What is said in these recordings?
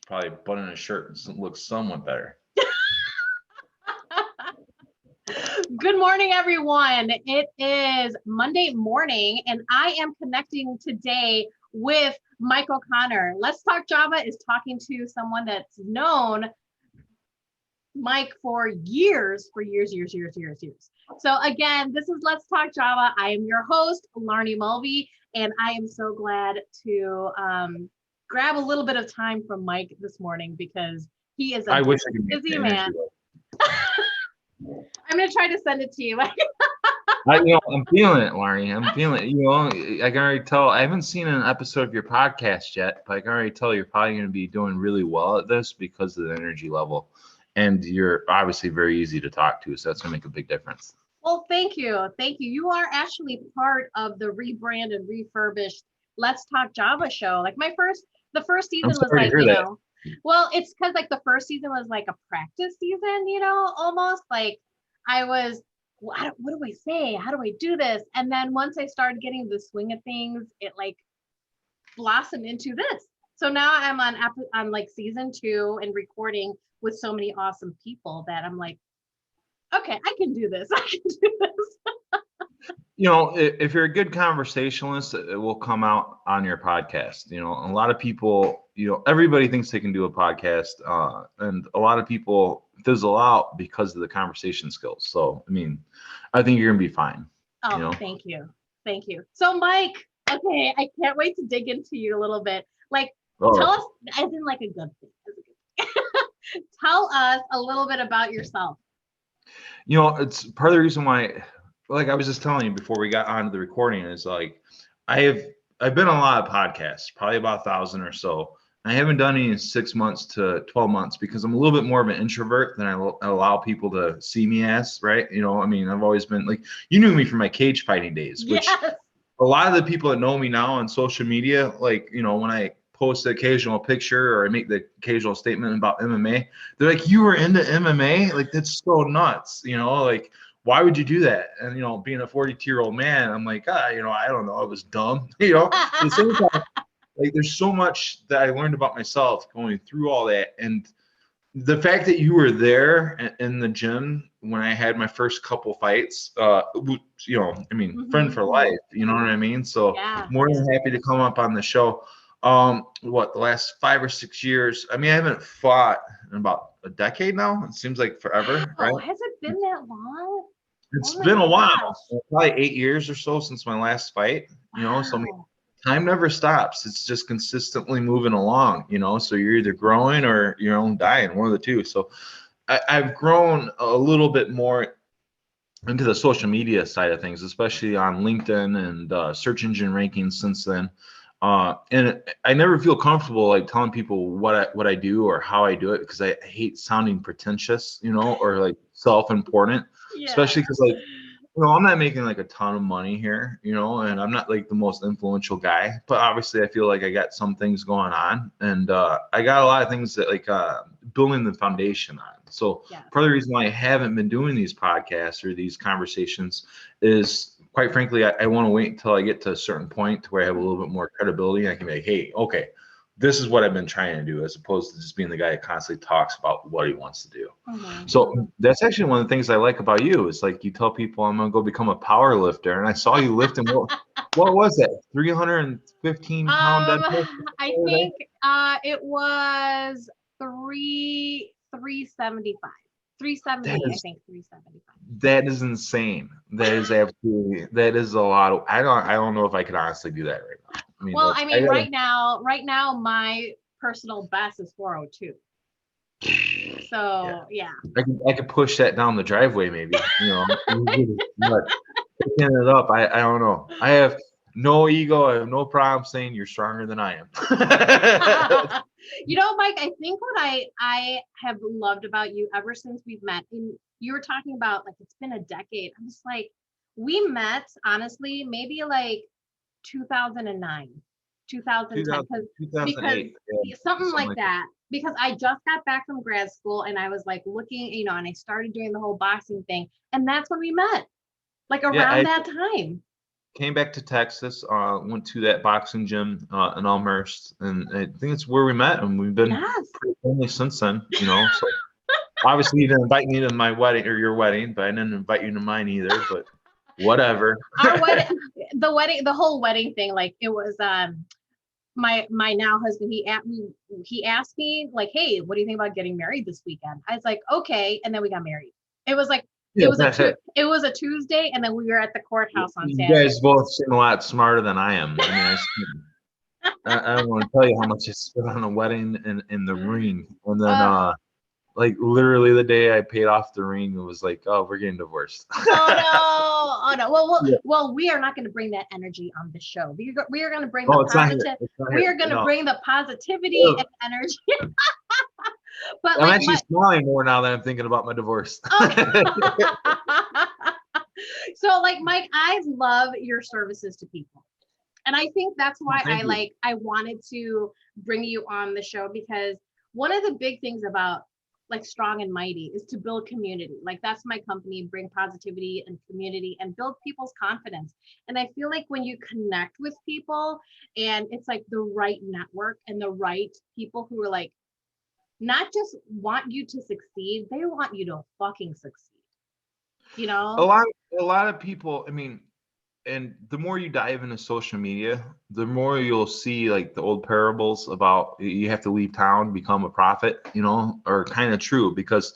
probably button his shirt and look somewhat better. Good morning, everyone. It is Monday morning, and I am connecting today with Mike O'Connor. Let's Talk Java is talking to someone that's known Mike for years. So again, this is Let's Talk Java. I am your host, Laarni Mulvey, and I am so glad to grab a little bit of time from Mike this morning because he is a busy man. I'm going to try to send it to you. I'm feeling it, Laarni. I'm feeling it. I can already tell. I haven't seen an episode of your podcast yet, but I can already tell you're probably going to be doing really well at this because of the energy level. And you're obviously very easy to talk to, so that's going to make a big difference. Well, thank you. You are actually part of the rebranded, refurbished Let's Talk Java show. Like the first season was like, well, it's because like the first season was like a practice season, almost like I was, what do I say? How do I do this? And then once I started getting the swing of things, it like blossomed into this. So now I'm on like season 2 and recording with so many awesome people that I'm like, okay, I can do this. If you're a good conversationalist, it will come out on your podcast. A lot of people, everybody thinks they can do a podcast, and a lot of people fizzle out because of the conversation skills. So, I think you're gonna be fine. Oh, thank you. So, Mike, okay, I can't wait to dig into you a little bit. Like, tell us, as in like a good thing. Tell us a little bit about yourself. It's part of the reason why. Like I was just telling you before we got onto the recording, is like I've been on a lot of podcasts, probably about 1,000 or so. I haven't done any in 6 months to 12 months because I'm a little bit more of an introvert than I allow people to see me as, right? I've always been like, you knew me from my cage fighting days, which yes. A lot of the people that know me now on social media, like, when I post the occasional picture or I make the occasional statement about MMA, they're like, you were into MMA? Like, that's so nuts, like, why would you do that? And, being a 42-year-old man, I'm like, I don't know. I was dumb, At the same time, like, there's so much that I learned about myself going through all that. And the fact that you were there in the gym when I had my first couple fights, Mm-hmm. friend for life, you know what I mean? So more than happy to come up on the show. The last 5 or 6 years, I haven't fought in about a decade now. It seems like forever, right? Has it been that long? It's been a while, probably 8 years or so since my last fight, so time never stops. It's just consistently moving along, so you're either growing or you're dying, one of the two. So I've grown a little bit more into the social media side of things, especially on LinkedIn and search engine rankings since then. And I never feel comfortable like telling people what I do or how I do it because I hate sounding pretentious, or like self-important, especially because like, I'm not making like a ton of money here, and I'm not like the most influential guy, but obviously I feel like I got some things going on, and I got a lot of things that like building the foundation on. So part of the reason why I haven't been doing these podcasts or these conversations is, quite frankly, I want to wait until I get to a certain point to where I have a little bit more credibility and I can be like, hey, okay, this is what I've been trying to do, as opposed to just being the guy that constantly talks about what he wants to do. Mm-hmm. So that's actually one of the things I like about you is like you tell people I'm going to go become a power lifter. And I saw you lifting, what was that? 315 pound deadlift? I think it was 375. 370, I think 375. That is insane. That is a lot of, I don't know if I could honestly do that right now. Right now my personal best is 402. So yeah. I could push that down the driveway maybe, but picking it up, I don't know. I have no ego. I have no problem saying you're stronger than I am. Mike, I think what I have loved about you ever since we've met, and you were talking about like it's been a decade. I'm just like, we met honestly maybe like 2009, 2010, because something like that. Because I just got back from grad school and I was like looking, and I started doing the whole boxing thing, and that's when we met, like around that time. came back to Texas, went to that boxing gym in Elmhurst, and I think it's where we met, and we've been pretty friendly since then, you know. So obviously you didn't invite me to my wedding or your wedding, but I didn't invite you to mine either, but whatever. Our wedding, the whole wedding thing, like it was my now husband, he asked me like, hey, what do you think about getting married this weekend? I was like, okay, and then we got married. It was like it was a Tuesday, and then we were at the courthouse on Saturday. You guys both seem a lot smarter than I am. I mean, I don't want to tell you how much I spent on a wedding and in the ring, and then like literally the day I paid off the ring, it was like, oh, we're getting divorced. Oh no. Well, we are not going to bring that energy on the show. We are going to bring the positive. We are going to bring the positivity and energy. But I'm actually smiling more now that I'm thinking about my divorce. Okay. So like, Mike, I love your services to people. And I think that's why I wanted to bring you on the show, because one of the big things about like Strong and Mighty is to build community. Like that's my company, bring positivity and community and build people's confidence. And I feel like when you connect with people and it's like the right network and the right people who are like, not just want you to succeed, they want you to fucking succeed. You know? A lot of people, I mean, and the more you dive into social media, the more you'll see like the old parables about you have to leave town, become a prophet, you know, are kind of true, because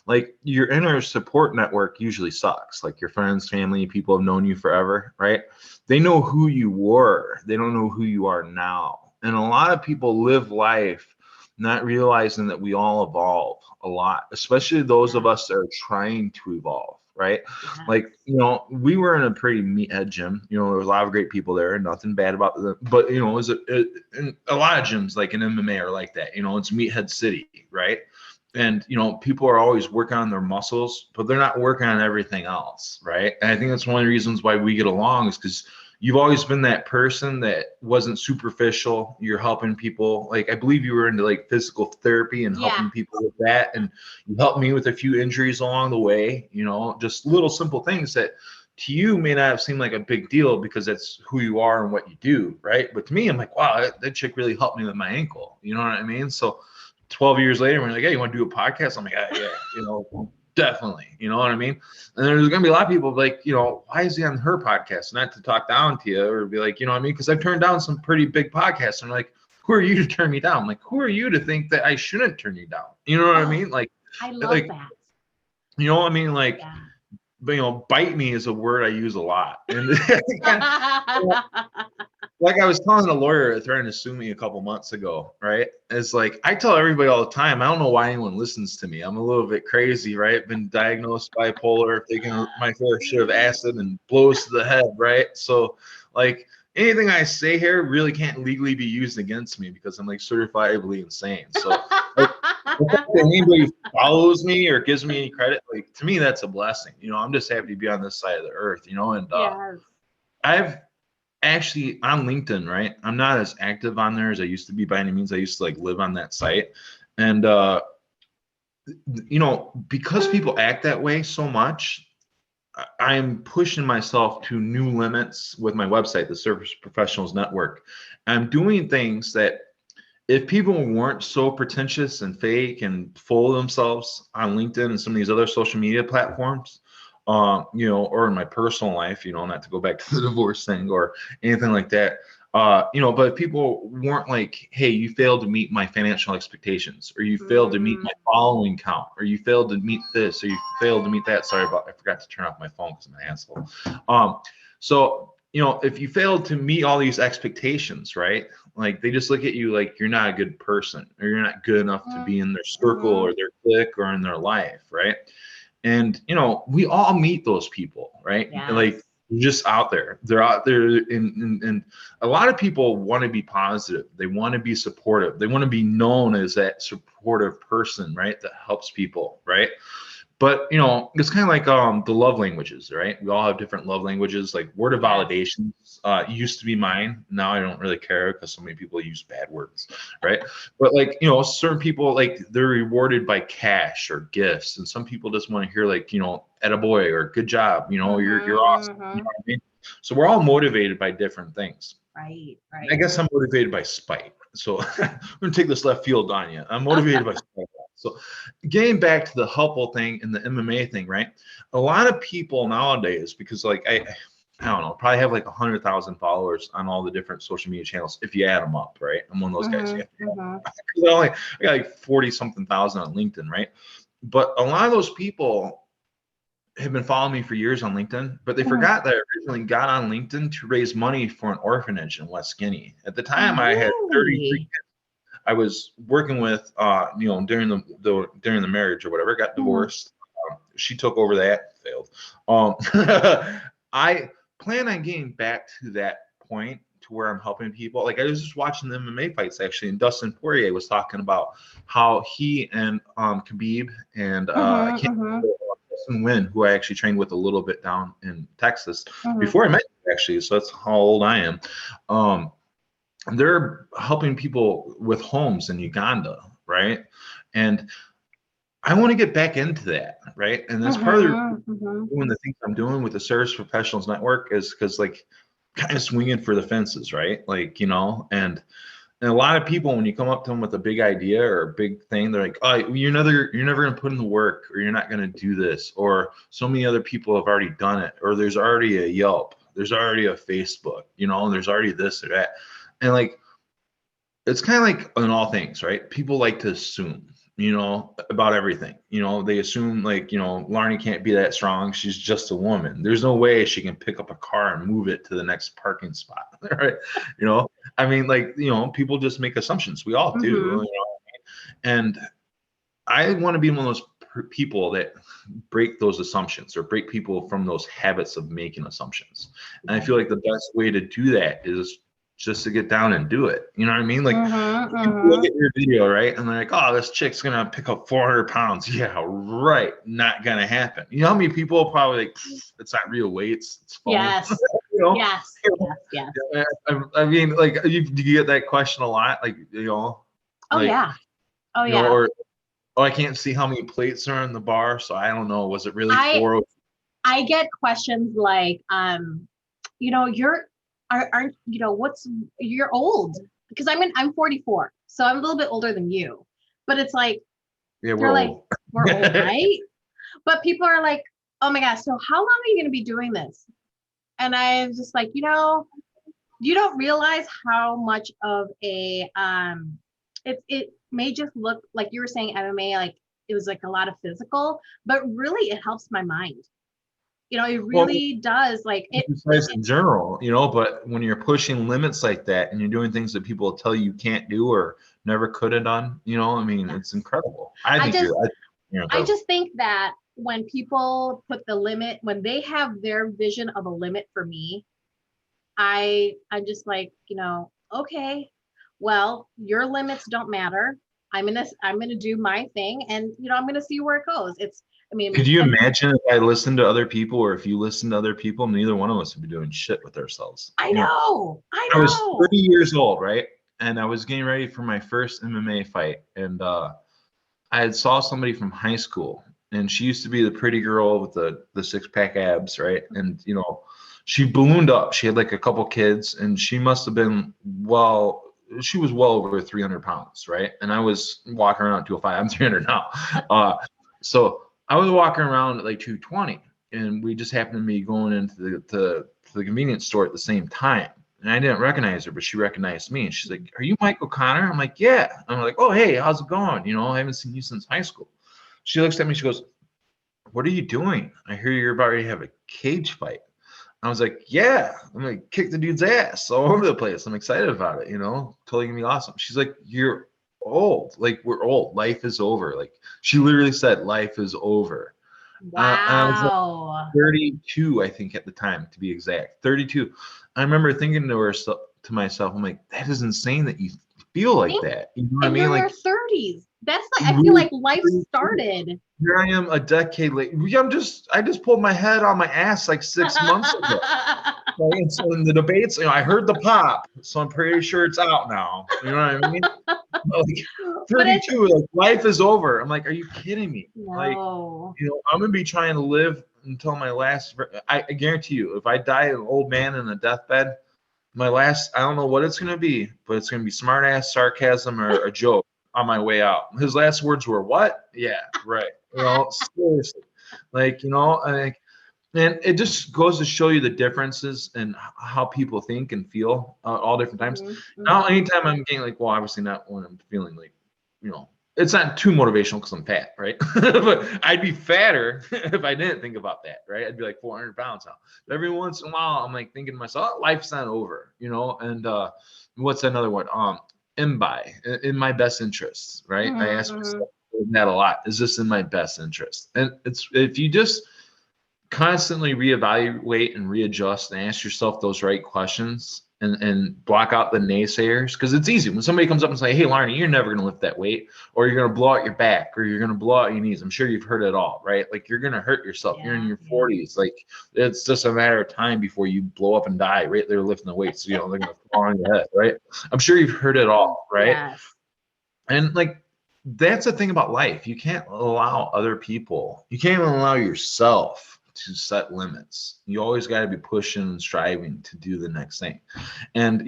like your inner support network usually sucks. Like your friends, family, people have known you forever, right? They know who you were. They don't know who you are now. And a lot of people live life not realizing that we all evolve a lot, especially those of us that are trying to evolve. Right. Yeah. Like, you know, we were in a pretty meathead gym, you know, there was a lot of great people there, nothing bad about them, but you know, it was a lot of gyms like in MMA are like that, you know, it's meathead city. Right. And, you know, people are always working on their muscles, but they're not working on everything else. Right. And I think that's one of the reasons why we get along, is because you've always been that person that wasn't superficial. You're helping people. Like, I believe you were into like physical therapy and helping people with that. And you helped me with a few injuries along the way, you know, just little simple things that to you may not have seemed like a big deal because that's who you are and what you do. Right. But to me, I'm like, wow, that chick really helped me with my ankle. You know what I mean? So 12 years later, when you're like, hey, you want to do a podcast? I'm like, yeah, you know, definitely. You know what I mean? And there's going to be a lot of people like, you know, why is he on her podcast? Not to talk down to you or be like, you know what I mean? Because I've turned down some pretty big podcasts. And I'm like, who are you to turn me down? Like, who are you to think that I shouldn't turn you down? You know what I mean? Like, I love that. You know what I mean? Like, but, you know, bite me is a word I use a lot. And like I was telling a lawyer threatening to sue me a couple months ago, right? It's like, I tell everybody all the time, I don't know why anyone listens to me. I'm a little bit crazy, right? Been diagnosed bipolar, taking my fair share of acid and blows to the head, right? So like anything I say here really can't legally be used against me because I'm like certifiably insane. So like, if anybody follows me or gives me any credit, like to me, that's a blessing. You know, I'm just happy to be on this side of the earth, you know, and I've actually on LinkedIn, right? I'm not as active on there as I used to be by any means. I used to like live on that site. And, you know, because people act that way so much, I'm pushing myself to new limits with my website, the Service Professionals Network. I'm doing things that if people weren't so pretentious and fake and full of themselves on LinkedIn and some of these other social media platforms, you know, or in my personal life, you know, not to go back to the divorce thing or anything like that, you know, but people weren't like, hey, you failed to meet my financial expectations, or you failed to meet my following count, or you failed to meet this, or you failed to meet that. Sorry I forgot to turn off my phone because I'm an asshole. So, you know, if you failed to meet all these expectations, right? Like they just look at you like you're not a good person, or you're not good enough to be in their circle or their clique or in their life, right? And, you know, we all meet those people, right? Yes. Like just out there. They're out there. And a lot of people want to be positive. They want to be supportive. They want to be known as that supportive person, right? That helps people, right? But, you know, it's kind of like the love languages, right? We all have different love languages. Like word of validation used to be mine. Now I don't really care because so many people use bad words, right? But like, you know, certain people, like they're rewarded by cash or gifts. And some people just want to hear like, you know, attaboy or good job, you know, you're awesome. You know what I mean? So we're all motivated by different things. Right. I guess I'm motivated by spite. So I'm gonna take this left field on you. I'm motivated by spite. So getting back to the Hupple thing and the MMA thing, right? A lot of people nowadays, because like I don't know, probably have like 100,000 followers on all the different social media channels if you add them up, right? I'm one of those guys. I got like 40 something thousand on LinkedIn, right? But a lot of those people have been following me for years on LinkedIn, but they forgot that I originally got on LinkedIn to raise money for an orphanage in West Skinny. At the time, I had 33 kids. I was working with, during the marriage or whatever, got divorced. She took over that, failed. I plan on getting back to that point to where I'm helping people. Like I was just watching the MMA fights actually, and Dustin Poirier was talking about how he and Khabib and I can't remember, Justin Wynn, who I actually trained with a little bit down in Texas before I met you actually. So that's how old I am. They're helping people with homes in Uganda, right? And I want to get back into that, right? And that's part of doing the things I'm doing with the Service Professionals Network is because like kind of swinging for the fences, right? Like, and a lot of people, when you come up to them with a big idea or a big thing, they're like, "Oh, you're never going to put in the work, or you're not going to do this, or so many other people have already done it, or there's already a Yelp, there's already a Facebook, and there's already this or that." And like, it's kind of like in all things, right? People like to assume, about everything. They assume like, Laarni can't be that strong. She's just a woman. There's no way she can pick up a car and move it to the next parking spot, right? I mean, like, people just make assumptions. We all do, and I want to be one of those people that break those assumptions or break people from those habits of making assumptions. And I feel like the best way to do that is just to get down and do it. You know what I mean? Like, look at your video, right? And they're like, "Oh, this chick's going to pick up 400 pounds. Yeah, right. Not going to happen. You know how many people are probably like, it's not real weights. It's foam. Yes. Yes. I mean, like, do you get that question a lot? Like, Oh, like, yeah. Oh, yeah. Or, I can't see how many plates are in the bar, so I don't know. Was it really 4? I get questions like, you're old, because I'm 44, so I'm a little bit older than you, but it's like, yeah, we're old. We're old, right? But people are like, "Oh my gosh, so how long are you going to be doing this?" And I'm just like, you don't realize how much of a it may just look like you were saying MMA, like it was like a lot of physical, but really it helps my mind. It really does. Like exercise in general, but when you're pushing limits like that and you're doing things that people tell you can't do or never could have done, I mean, it's incredible. I just think that when people put the limit, when they have their vision of a limit for me, I'm just like, okay, well, your limits don't matter. I'm gonna do my thing, and I'm gonna see where it goes. Could you imagine if I listened to other people, or if you listened to other people, neither one of us would be doing shit with ourselves. I know. I was 30 years old, right? And I was getting ready for my first MMA fight. And I had saw somebody from high school, and she used to be the pretty girl with the 6-pack abs, right? And, she ballooned up. She had like a couple kids, and she must have been, she was well over 300 pounds, right? And I was walking around at 205. I'm 300 now. So I was walking around at like 220, and we just happened to be going into the convenience store at the same time. And I didn't recognize her, but she recognized me. And she's like, "Are you Mike O'Connor?" I'm like, "Yeah." I'm like, "Oh, hey, how's it going? I haven't seen you since high school." She looks at me, she goes, "What are you doing? I hear you're about to have a cage fight." I was like, "Yeah, I'm gonna kick the dude's ass all over the place. I'm excited about it, totally gonna be awesome." She's like, "You're old. Like, we're old. Life is over." Like, she literally said, "Life is over." I was like 32, I think, at the time, to be exact. 32. I remember thinking to myself, I'm like, that is insane that you feel like that. You know what I mean? You're in your 30s. That's like, I feel like life started. Here I am a decade late. I just pulled my head on my ass like 6 months ago. Right? So in the debates, I heard the pop, so I'm pretty sure it's out now. You know what I mean? Like 32, like life is over. I'm like, are you kidding me? No. Like, I'm gonna be trying to live until my last. I guarantee you, if I die an old man in a deathbed, my last, I don't know what it's going to be, but it's going to be smart ass, sarcasm, or a joke on my way out. His last words were, "What?" Yeah, right. Seriously. Like, I think, and it just goes to show you the differences in how people think and feel all different times. Now, anytime I'm getting like, well, obviously not when I'm feeling like, it's not too motivational because I'm fat, right? But I'd be fatter if I didn't think about that, right? I'd be like 400 pounds now. But every once in a while, I'm like thinking to myself, oh, life's not over, and what's another one? In my best interests, right? I ask myself that a lot. Is this in my best interest? And it's, if you just constantly reevaluate and readjust and ask yourself those right questions and block out the naysayers, because it's easy when somebody comes up and say, hey, Laarni, you're never going to lift that weight, or you're going to blow out your back, or you're going to blow out your knees. I'm sure you've heard it all, right? Like, you're going to hurt yourself. You're in your 40s. Like, it's just a matter of time before you blow up and die right there lifting the weights. They're going to fall on your head, right? I'm sure you've heard it all, right? Yes. And like, that's the thing about life. You can't allow other people, you can't even allow yourself to set limits. You always got to be pushing and striving to do the next thing. And,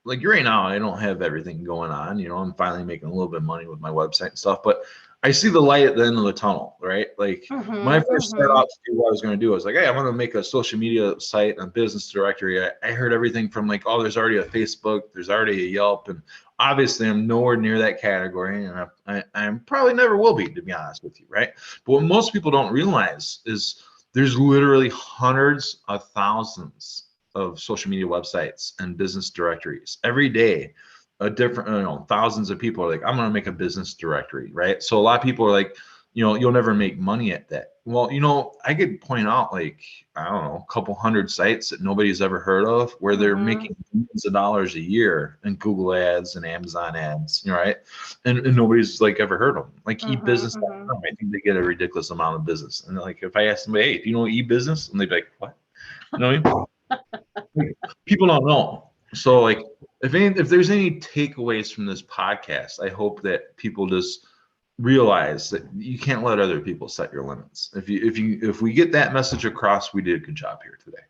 like right now, I don't have everything going on. I'm finally making a little bit of money with my website and stuff, but I see the light at the end of the tunnel, right? Like when I first started out to do what I was going to do, I was like, hey, I'm going to make a social media site and a business directory. I heard everything from like, oh, there's already a Facebook, there's already a Yelp. And obviously I'm nowhere near that category. And I probably never will be, to be honest with you, right? But what most people don't realize is there's literally hundreds of thousands of social media websites and business directories every day. A different, thousands of people are like, I'm going to make a business directory, right? So a lot of people are like, you'll never make money at that. Well, I could point out like, I don't know, a couple hundred sites that nobody's ever heard of where they're making millions of dollars a year in Google ads and Amazon ads, right? And nobody's like ever heard of them. Like ebusiness.com, I think they get a ridiculous amount of business. And like, if I ask somebody, hey, do you know ebusiness? And they'd be like, what? People don't know. So like, if there's any takeaways from this podcast, I hope that people just realize that you can't let other people set your limits. If we get that message across, we did a good job here today.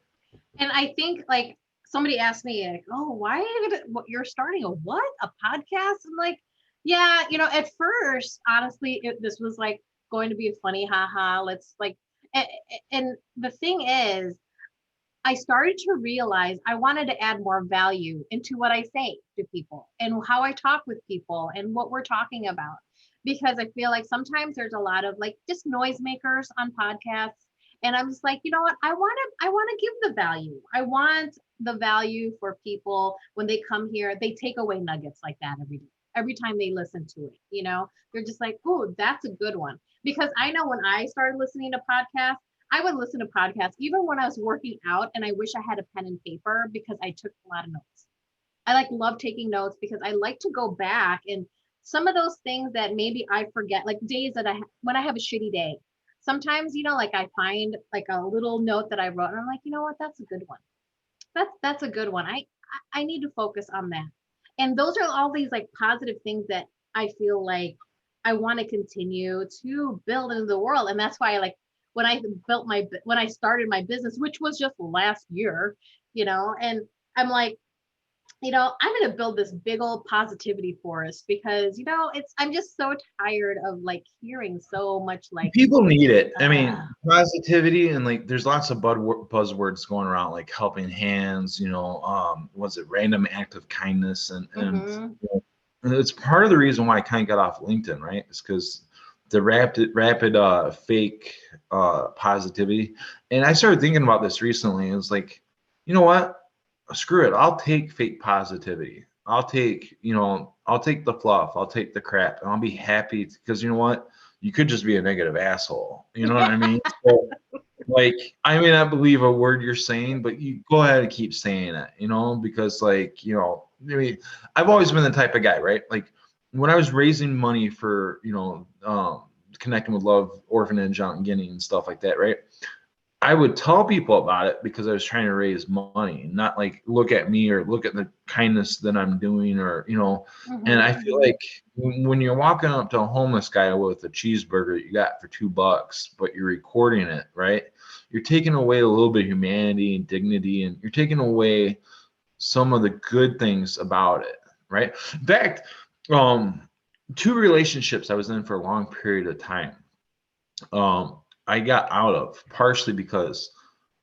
And I think like somebody asked me like, oh, why are you're starting a podcast? I'm like, yeah, at first, honestly, this was like going to be a funny, haha. Let's like, and the thing is, I started to realize I wanted to add more value into what I say to people and how I talk with people and what we're talking about. Because I feel like sometimes there's a lot of like just noisemakers on podcasts. And I'm just like, you know what? I want to give the value. I want the value for people when they come here. They take away nuggets like that every time they listen to it. They're just like, oh, that's a good one. Because I know when I started listening to podcasts, I would listen to podcasts even when I was working out, and I wish I had a pen and paper because I took a lot of notes. I love taking notes because I like to go back and some of those things that maybe I forget, like days that when I have a shitty day, sometimes, like I find like a little note that I wrote and I'm like, you know what, that's a good one. That's a good one. I need to focus on that. And those are all these like positive things that I feel like I want to continue to build into the world. And that's why when I started my business, which was just last year, and I'm like, I'm going to build this big old positivity forest because, I'm just so tired of like hearing so much like people need it. I mean, positivity and like, there's lots of buzzwords going around, like helping hands, was it random act of kindness? And it's part of the reason why I kind of got off LinkedIn, right? It's because the rapid fake positivity. And I started thinking about this recently. It was like, you know what? Screw it. I'll take fake positivity. I'll take the fluff. I'll take the crap. And I'll be happy because you know what? You could just be a negative asshole. You know what I mean? So, like, I may not believe a word you're saying, but you go ahead and keep saying it, because like, I mean, I've always been the type of guy, right? Like when I was raising money for, connecting with Love Orphanage out in Guinea and stuff like that, right? I would tell people about it because I was trying to raise money, not like look at me or look at the kindness that I'm doing, or, you know. And I feel like when you're walking up to a homeless guy with a cheeseburger that you got for $2, but you're recording it, right? You're taking away a little bit of humanity and dignity, and you're taking away some of the good things about it, right? In fact, 2 relationships I was in for a long period of time, I got out of partially because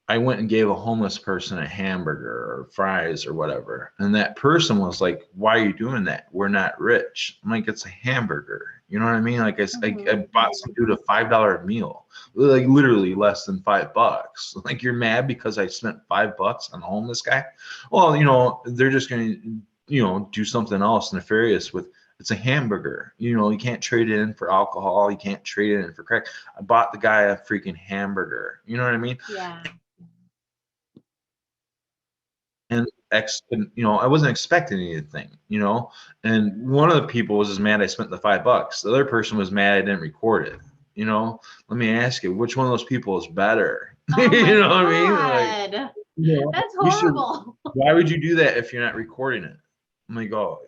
I went and gave a homeless person a hamburger or fries or whatever. And that person was like, why are you doing that? We're not rich. I'm like, it's a hamburger. You know what I mean? Like I bought some dude a $5 meal, like literally less than $5. Like, you're mad because I spent $5 on a homeless guy? Well, you know, they're just going to, you know, do something else nefarious with. It's a hamburger. You know, you can't trade it in for alcohol. You can't trade it in for crack. I bought the guy a freaking hamburger. You know what I mean? Yeah. And you know, I wasn't expecting anything, you know. And one of the people was just mad I spent the $5. The other person was mad I didn't record it. You know, let me ask you, which one of those people is better? Oh my You know God. what I mean? Like, you know, that's horrible. Why would you do that if you're not recording it? I'm like, oh,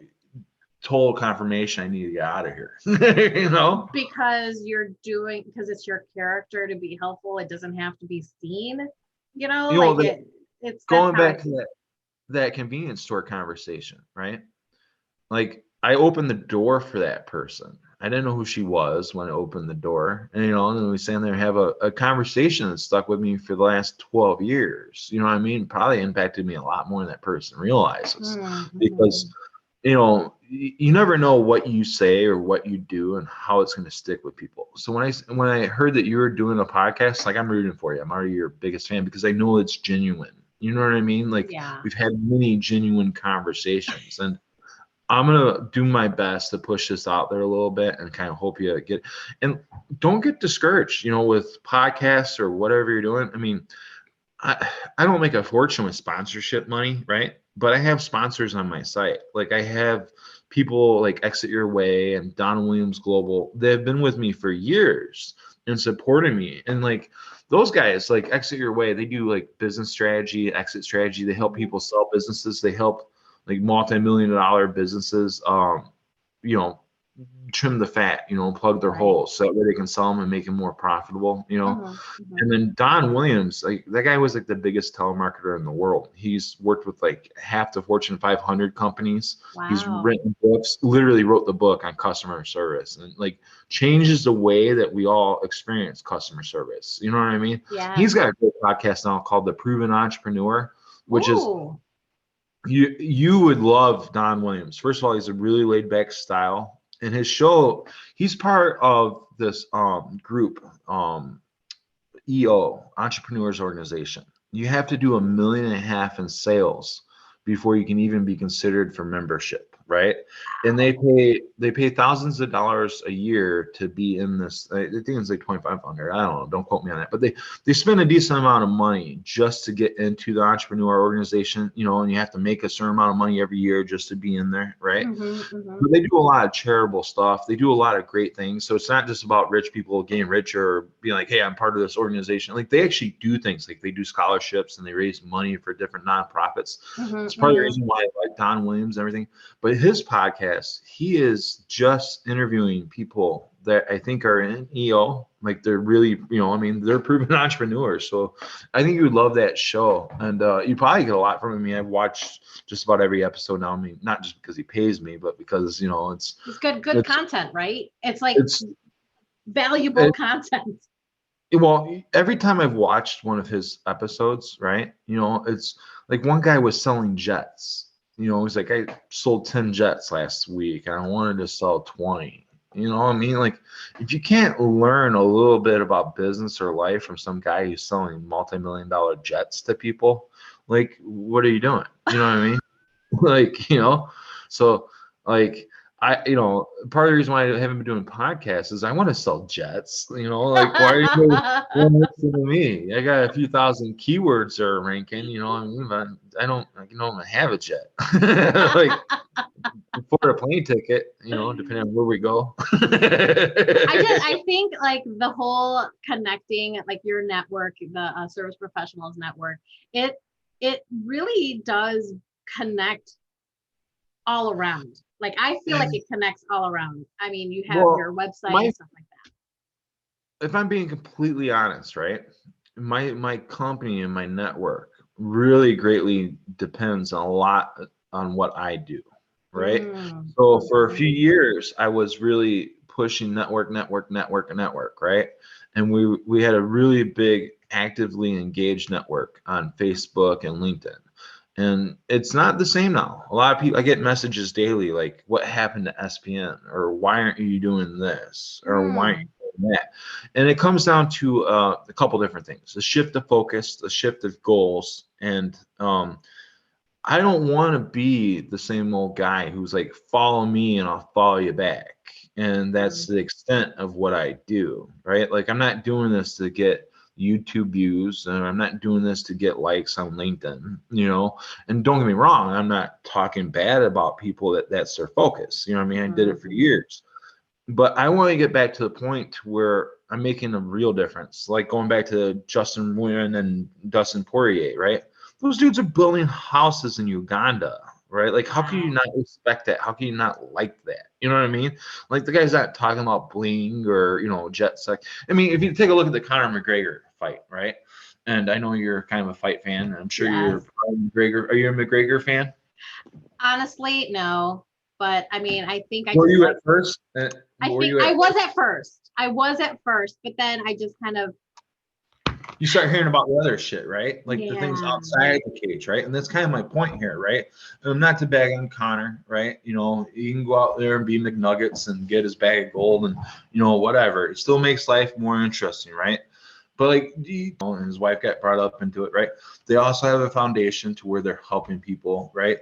total confirmation I need to get out of here. You know, because it's your character to be helpful. It doesn't have to be seen, you know, like it's going back to that convenience store conversation, right? Like, I opened the door for that person. I didn't know who she was when I opened the door. And, you know, and then we stand there and have a conversation that stuck with me for the last 12 years. You know what I mean? Probably impacted me a lot more than that person realizes. Because, you know, you never know what you say or what you do and how it's going to stick with people. So when I heard that you were doing a podcast, like, I'm rooting for you. I'm already your biggest fan because I know it's genuine. You know what I mean? Like, we've had many genuine conversations, and I'm going to do my best to push this out there a little bit and kind of hope you get, and don't get discouraged, you know, with podcasts or whatever you're doing. I mean, I don't make a fortune with sponsorship money, right? But I have sponsors on my site. Like, I have people like Exit Your Way and Don Williams Global. They've been with me for years and supporting me. And like, those guys, like Exit Your Way, they do like business strategy, exit strategy. They help people sell businesses. They help like multi-million-dollar businesses, you know, trim the fat, you know, plug their holes so that way they can sell them and make them more profitable, you know. And then Don Williams, like, that guy was like the biggest telemarketer in the world. He's worked with like half the Fortune 500 companies. He's written books, literally wrote the book on customer service, and like changes the way that we all experience customer service. You know what I mean? Yeah. He's got a great podcast now called The Proven Entrepreneur, which is, you would love Don Williams. First of all, he's a really laid back style. And his show, he's part of this group, EO, Entrepreneurs Organization. You have to do $1.5 million in sales before you can even be considered for membership, right? And they pay thousands of dollars a year to be in this. I think it's like 2,500. I don't know. Don't quote me on that. But they spend a decent amount of money just to get into the entrepreneur organization, you know, and you have to make a certain amount of money every year just to be in there, right? But they do a lot of charitable stuff. They do a lot of great things. So it's not just about rich people getting richer or being like, hey, I'm part of this organization. Like, they actually do things. Like, they do scholarships and they raise money for different nonprofits. It's part of the reason why I like Don Williams and everything. But his podcast, he is just interviewing people that I think are in EO. Like, they're really, you know, I mean, they're proven entrepreneurs. So I think you would love that show. And you probably get a lot from him. I mean, I've watched just about every episode now. I mean, not just because he pays me, but because, you know, it's good content, right? It's like valuable content. Well, every time I've watched one of his episodes, right, you know, it's like one guy was selling jets. You know, he's like, I sold 10 jets last week and I wanted to sell 20. You know what I mean? Like, if you can't learn a little bit about business or life from some guy who's selling multi-million-dollar jets to people, like, what are you doing? You know what I mean? Like, you know, so like, part of the reason why I haven't been doing podcasts is I want to sell jets. Like, why are you listening to me? I got a few thousand keywords they're ranking. I mean, but I don't, have a jet. Like, afford a plane ticket, depending on where we go. I think like the whole connecting, like your network, the service professionals network, it really does connect all around. Like I feel like it connects all around. I mean, you have your website and stuff like that. If I'm being completely honest, right? My company and my network really greatly depends a lot on what I do, right? So for a few years, I was really pushing network, right? And we had a really big, actively engaged network on Facebook and LinkedIn. And it's not the same now. A lot of people, I get messages daily like, what happened to SPN? Or why aren't you doing this? Or why aren't you doing that? And it comes down to a couple different things: the shift of focus, the shift of goals. And I don't want to be the same old guy who's like, follow me and I'll follow you back. And that's the extent of what I do, right? Like, I'm not doing this to get YouTube views, and I'm not doing this to get likes on LinkedIn, and don't get me wrong, I'm not talking bad about people that's their focus. I mean, I did it for years, but I want to get back to the point where I'm making a real difference. Like going back to Justin Nguyen and Dustin Poirier, right? Those dudes are building houses in Uganda, right? Like, how can you not respect that? How can you not like that? You know what I mean? Like, the guy's not talking about bling or, jet sex. I mean, if you take a look at the Conor McGregor fight, right? And I know you're kind of a fight fan. I'm sure you're a McGregor. Are you a McGregor fan? Honestly, no. But I mean, I think Were you at first? I was at first. I was at first, but then I just kind of. You start hearing about the other shit, right? Like the things outside the cage, right? And that's kind of my point here, right? Not to bag on Conor, right? He can go out there and be McNuggets and get his bag of gold and, whatever. It still makes life more interesting, right? But like, and his wife got brought up into it, right? They also have a foundation to where they're helping people, right?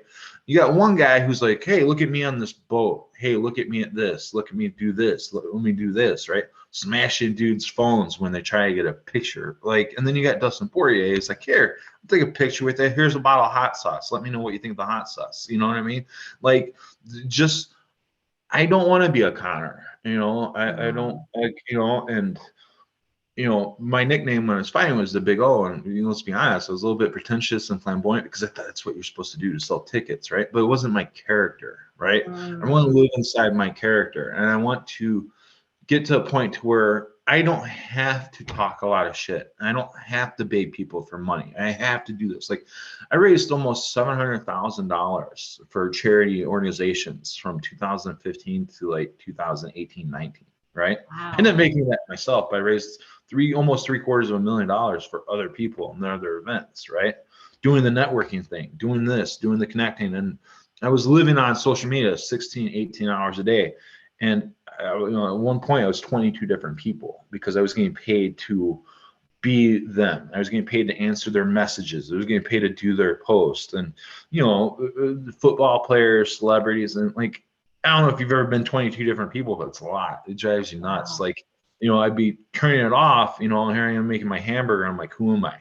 You got one guy who's like, hey, look at me on this boat. Hey, look at me at this. Look at me do this. Let me do this, right? Smashing dudes' phones when they try to get a picture. Like, and then you got Dustin Poirier. It's like, here, I'll take a picture with it. Here's a bottle of hot sauce. Let me know what you think of the hot sauce. You know what I mean? Like, just, I don't want to be a Conor. I don't like, and my nickname when I was fighting was the Big O. And let's be honest, I was a little bit pretentious and flamboyant because I thought that's what you're supposed to do to sell tickets, right? But it wasn't my character, right? I want to live inside my character, and I want to get to a point to where I don't have to talk a lot of shit. I don't have to beg people for money. I have to do this. Like, I raised almost $700,000 for charity organizations from 2015 to like 2018, 19. Right? Wow. I ended up making that myself. I raised almost $750,000 for other people and other events, right? Doing the networking thing, doing this, doing the connecting. And I was living on social media 16, 18 hours a day. And at one point I was 22 different people because I was getting paid to be them. I was getting paid to answer their messages. I was getting paid to do their posts. And, football players, celebrities, and like, I don't know if you've ever been 22 different people, but it's a lot. It drives you nuts. Wow. Like, I'd be turning it off, here I am making my hamburger. I'm like, who am I?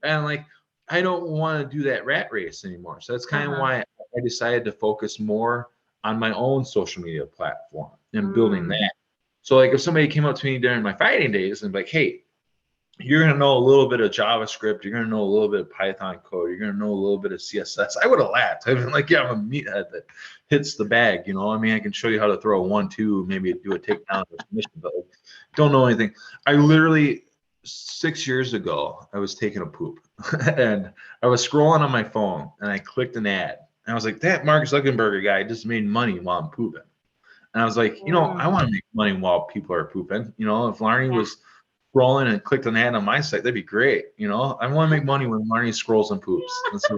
And like, I don't want to do that rat race anymore. So that's kind of why I decided to focus more on my own social media platform and building that. So like, if somebody came up to me during my fighting days and be like, hey, you're going to know a little bit of JavaScript. You're going to know a little bit of Python code. You're going to know a little bit of CSS. I would have laughed. I'd been like, yeah, I'm a meathead that hits the bag. I mean, I can show you how to throw a 1-2, maybe do a takedown or submission, but like, don't know anything. I literally, 6 years ago, I was taking a poop and I was scrolling on my phone and I clicked an ad. And I was like, that Mark Zuckerberg guy just made money while I'm pooping. And I was like, I want to make money while people are pooping. If Laarni was scrolling and clicked an ad on my site, that'd be great. I want to make money when Laarni scrolls and poops. And so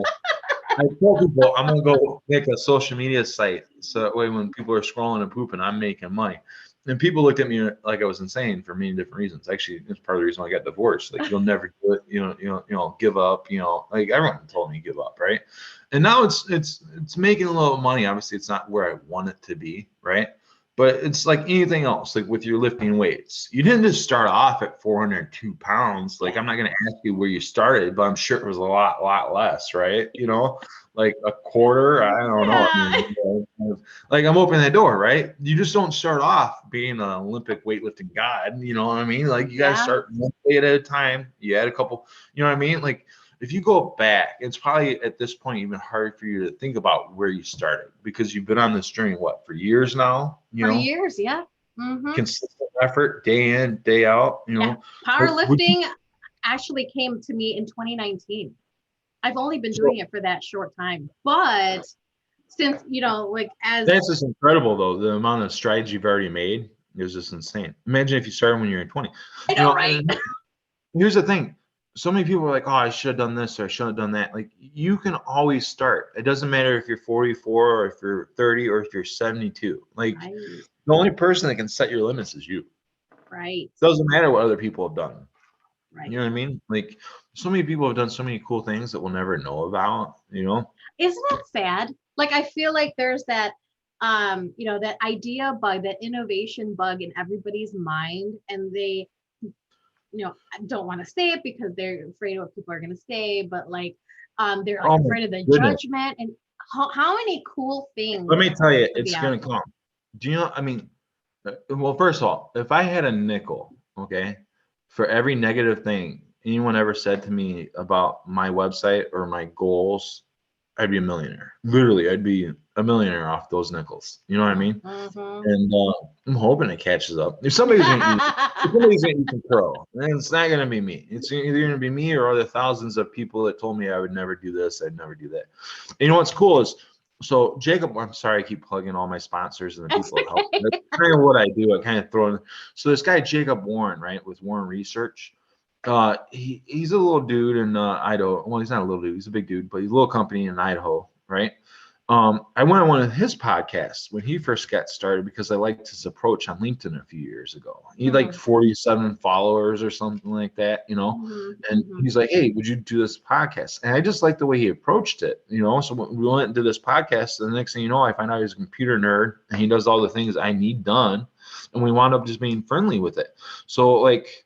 I tell people I'm gonna go make a social media site so that way when people are scrolling and pooping, I'm making money. And people looked at me like I was insane for many different reasons. Actually, it's part of the reason I got divorced. Like, you'll never do it, give up, like everyone told me give up, right? And now it's making a little money. Obviously, it's not where I want it to be, right? But it's like anything else, like with your lifting weights. You didn't just start off at 402 pounds. Like, I'm not going to ask you where you started, but I'm sure it was a lot less, right? Like a quarter. I don't know. Like, I'm opening the door, right? You just don't start off being an Olympic weightlifting god. You know what I mean? Like, you got to start one day at a time. You add a couple, you know what I mean? Like, if you go back, it's probably at this point even hard for you to think about where you started because you've been on this journey, for years now? For years, yeah. Consistent effort, day in, day out, Yeah. Powerlifting actually came to me in 2019. I've only been doing it for that short time. But since, like that's just incredible though. The amount of strides you've already made is just insane. Imagine if you started when you were 20. I know, right? Here's the thing. So many people are like, oh, I should have done this or I should have done that. Like, you can always start. It doesn't matter if you're 44 or if you're 30 or if you're 72. Like, the only person that can set your limits is you. Right. It doesn't matter what other people have done. Right. You know what I mean? Like, so many people have done so many cool things that we'll never know about, Isn't it sad? Like, I feel like there's that, that idea bug, that innovation bug in everybody's mind, and they, don't want to say it because they're afraid of what people are going to say, but like, they're like afraid of the judgment. And how many cool things. Let me tell you, it's going to come. Do you know, I mean, well, first of all, if I had a nickel, okay, for every negative thing anyone ever said to me about my website or my goals, I'd be a millionaire. Literally, I'd be a millionaire off those nickels. You know what I mean? And I'm hoping it catches up. If somebody's going to eat some crow, then it's not going to be me. It's either going to be me or other thousands of people that told me I would never do this, I'd never do that. And you know what's cool is, so Jacob, I'm sorry, I keep plugging all my sponsors and the people that help. That's kind of what I do. I kind of throw in. So this guy, Jacob Warren, right, with Warren Research, he's a little dude in Idaho. Well, he's not a little dude. He's a big dude, but he's a little company in Idaho, right? I went on one of his podcasts when he first got started because I liked his approach on LinkedIn a few years ago. He had like 47 followers or something like that, and he's like, hey, would you do this podcast? And I just liked the way he approached it, So when we went into this podcast, the next thing you know, I find out he's a computer nerd and he does all the things I need done. And we wound up just being friendly with it. So like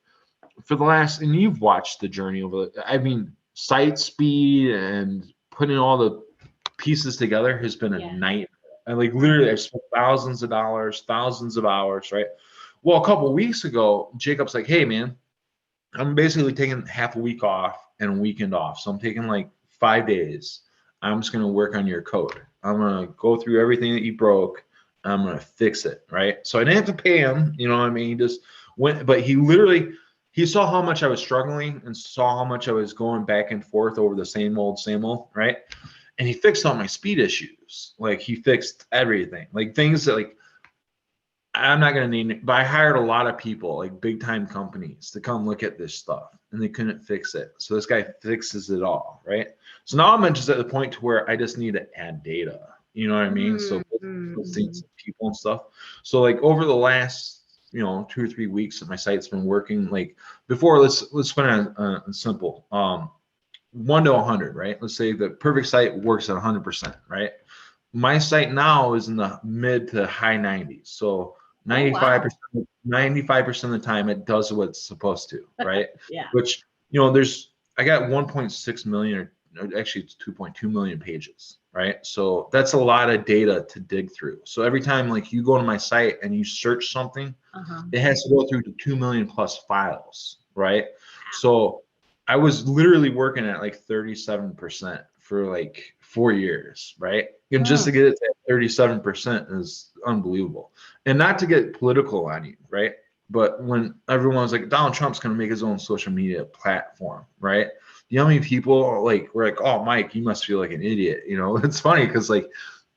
for the last, and you've watched the journey site speed and putting all the pieces together has been a night. And like literally I've spent thousands of dollars, thousands of hours, right? Well, a couple of weeks ago, Jacob's like, hey man, I'm basically taking half a week off and a weekend off. So I'm taking like 5 days. I'm just going to work on your code. I'm going to go through everything that you broke. I'm going to fix it, right? So I didn't have to pay him, you know what I mean? He just went, but he saw how much I was struggling and saw how much I was going back and forth over the same old, right? And he fixed all my speed issues. Like he fixed everything, like things that like, I'm not going to name it, but I hired a lot of people, like big time companies to come look at this stuff and they couldn't fix it. So this guy fixes it all, right? So now I'm just at the point to where I just need to add data. You know what I mean? So things, people and stuff. So like over the last, 2 or 3 weeks that my site's been working, like before, let's put it on simple. 1 to 100, right? Let's say the perfect site works at 100%, right? My site now is in the mid to high 90s. So 95%, 95% of the time it does what it's supposed to, right? Which, I got 1.6 million, or actually it's 2.2 million pages, right? So that's a lot of data to dig through. So every time like you go to my site and you search something, it has to go through to 2 million plus files, right? So I was literally working at like 37% for like 4 years, right? And just to get it to 37% is unbelievable. And not to get political on you, right? But when everyone's like, Donald Trump's going to make his own social media platform, right? You know how many people like were like, oh, Mike, you must feel like an idiot. It's funny because like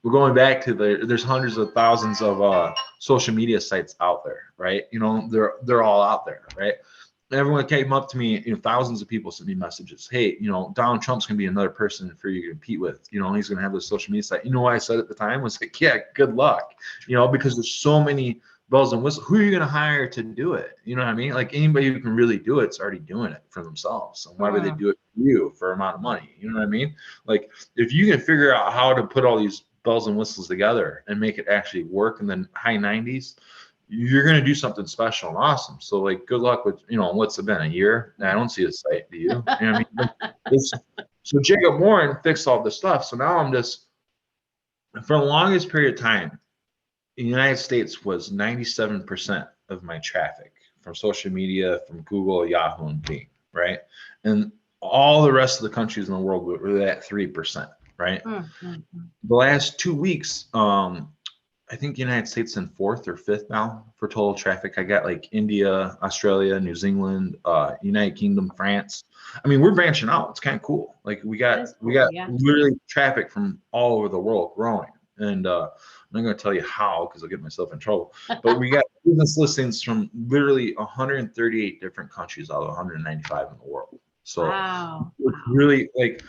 we're going back to there's hundreds of thousands of social media sites out there, right? They're all out there, right? everyone came up to me, thousands of people sent me messages. Hey, Donald Trump's gonna be another person for you to compete with. He's gonna have this social media site. You know what I said at the time was like, yeah, good luck. Because there's so many bells and whistles. Who are you gonna hire to do it? You know what I mean? Like anybody who can really do it's already doing it for themselves. And why would they do it for you for amount of money? You know what I mean? Like if you can figure out how to put all these bells and whistles together and make it actually work in the high 90s, you're going to do something special and awesome. So like, good luck with, what's it been, a year? I don't see a site. Do you? You know what I mean? So Jacob Warren fixed all this stuff. So now I'm just, for the longest period of time, the United States was 97% of my traffic from social media, from Google, Yahoo, and Bing, right? And all the rest of the countries in the world were at 3%, right? The last 2 weeks, I think the United States in 4th or 5th now for total traffic. I got like India, Australia, New Zealand, United Kingdom, France. I mean, we're branching out. It's kind of cool. Like we got literally traffic from all over the world growing. And I'm not going to tell you how because I'll get myself in trouble. But we got business listings from literally 138 different countries out of 195 in the world. So it's really like